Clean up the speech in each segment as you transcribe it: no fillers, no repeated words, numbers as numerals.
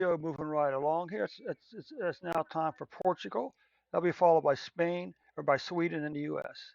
moving right along here. It's now time for Portugal. That'll be followed by Spain or by Sweden and the U.S.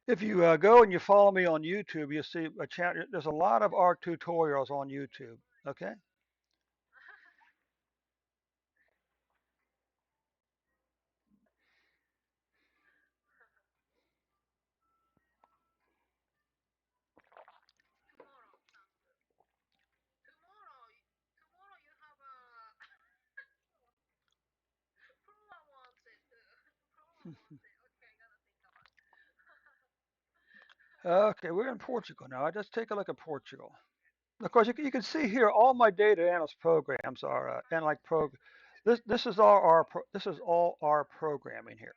If you go and you follow me on YouTube, you'll see a channel. There's a lot of art tutorials on YouTube. Okay. Okay, we're in Portugal now. Just take a look at Portugal. Of course, you can see here all my data analyst programs are and like this is all this is all our programming here.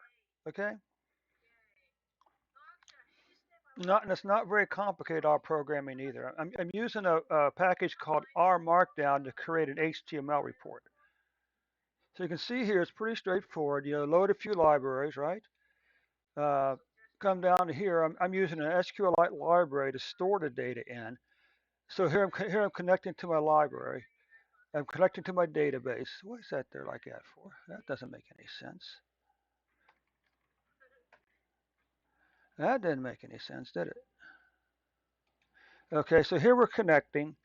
Okay. Not and it's not very complicated our programming either. I'm using a package called R Markdown to create an HTML report. So you can see here it's pretty straightforward. You know, load a few libraries, right? Uh, come down to here. I'm using an SQLite library to store the data in. So here I'm connecting to my library. I'm connecting to my database. What is that there like that for? That doesn't make any sense. That didn't make any sense, did it? Okay, so here we're connecting.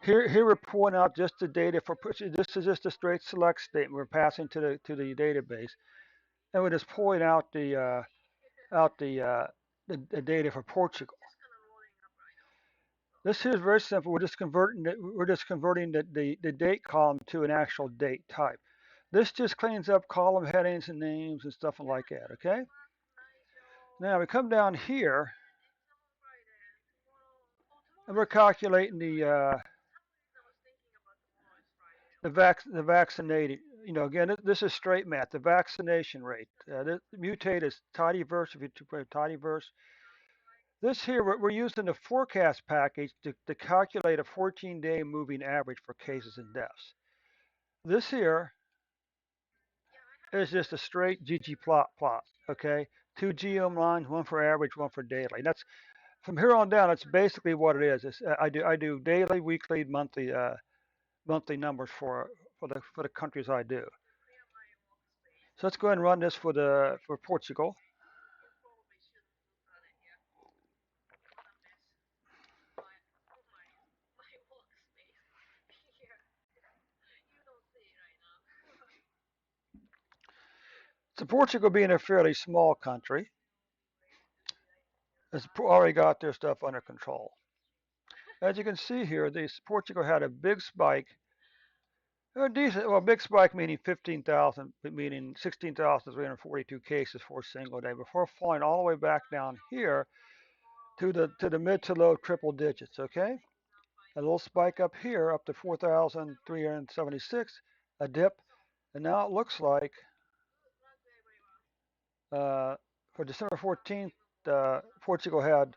Here we're pulling out just the data for this is just a straight select statement we're passing to the database, and we're just pulling out the data for Portugal. This here is very simple. We're just converting the date column to an actual date type. This just cleans up column headings and names and stuff like that. Okay. Now we come down here and we're calculating the vaccinated. You know, again, this is straight math. The vaccination rate. The mutate is tidyverse. If you put tidyverse, this here we're using the forecast package to calculate a 14-day moving average for cases and deaths. This here is just a straight ggplot. Okay, two geom lines, one for average, one for daily. And that's from here on down. That's basically what it is. I do daily, weekly, monthly numbers for the countries I do. So let's go ahead and run this for Portugal. So Portugal being a fairly small country has already got their stuff under control. As you can see here, Portugal had a big spike, a decent, well, big spike meaning 15,000, meaning 16,342 cases for a single day before falling all the way back down here to the mid to low triple digits. Okay, a little spike up here up to 4,376, a dip, and now it looks like uh, for December 14th, Portugal had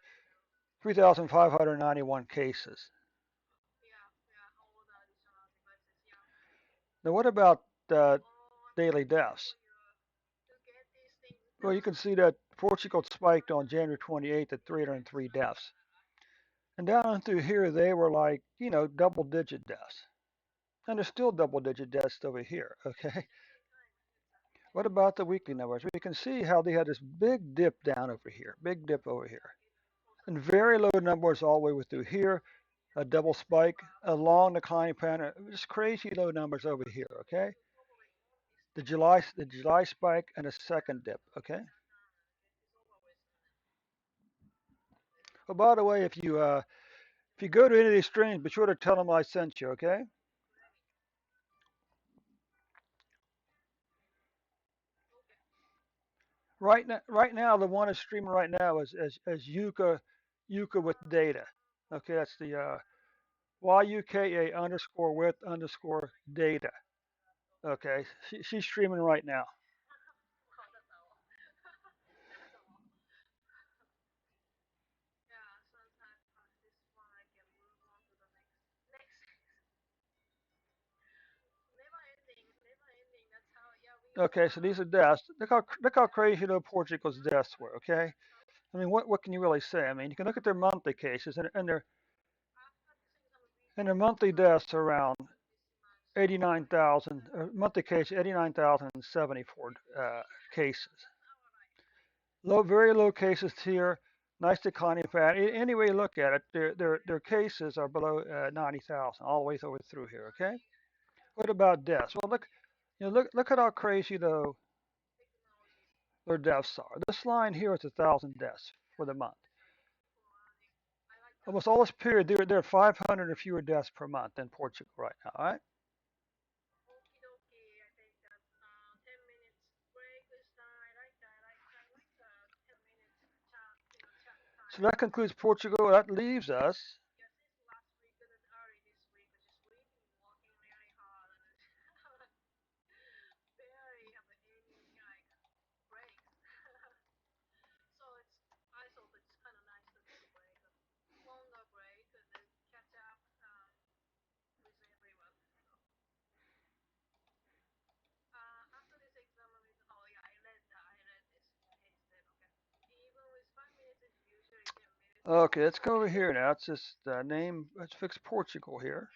3,591 cases. Now, what about daily deaths? Well, you can see that Portugal spiked on January 28th at 303 deaths. And down through here, they were like, double digit deaths. And there's still double digit deaths over here, okay? What about the weekly numbers? We can see how they had this big dip down over here, big dip over here. And very low numbers all the way through here, a double spike, a long declining pattern, just crazy low numbers over here, okay? The July spike and a second dip, okay? Oh, by the way, if you go to any of these streams, be sure to tell them I sent you, okay? Right now, the one is streaming right now is as Yuka with data. Okay, that's the YUKA underscore with underscore data. Okay, she's streaming right now. Okay, so these are deaths. Look how crazy though Portugal's deaths were. Okay, I mean, what can you really say? I mean, you can look at their monthly cases, and their monthly deaths are around 89,000. Monthly case 89,074 cases. Low, very low cases here. Nice declining fat. Any way you look at it, their cases are below 90,000 all the way over through here. Okay. What about deaths? Well, look at how crazy though their deaths are. This line here is 1,000 deaths for the month. Almost all this period, there are 500 or fewer deaths per month in Portugal right now. All right. So that concludes Portugal. That leaves us. Okay, let's go over here now. It's just name. Let's fix Portugal here.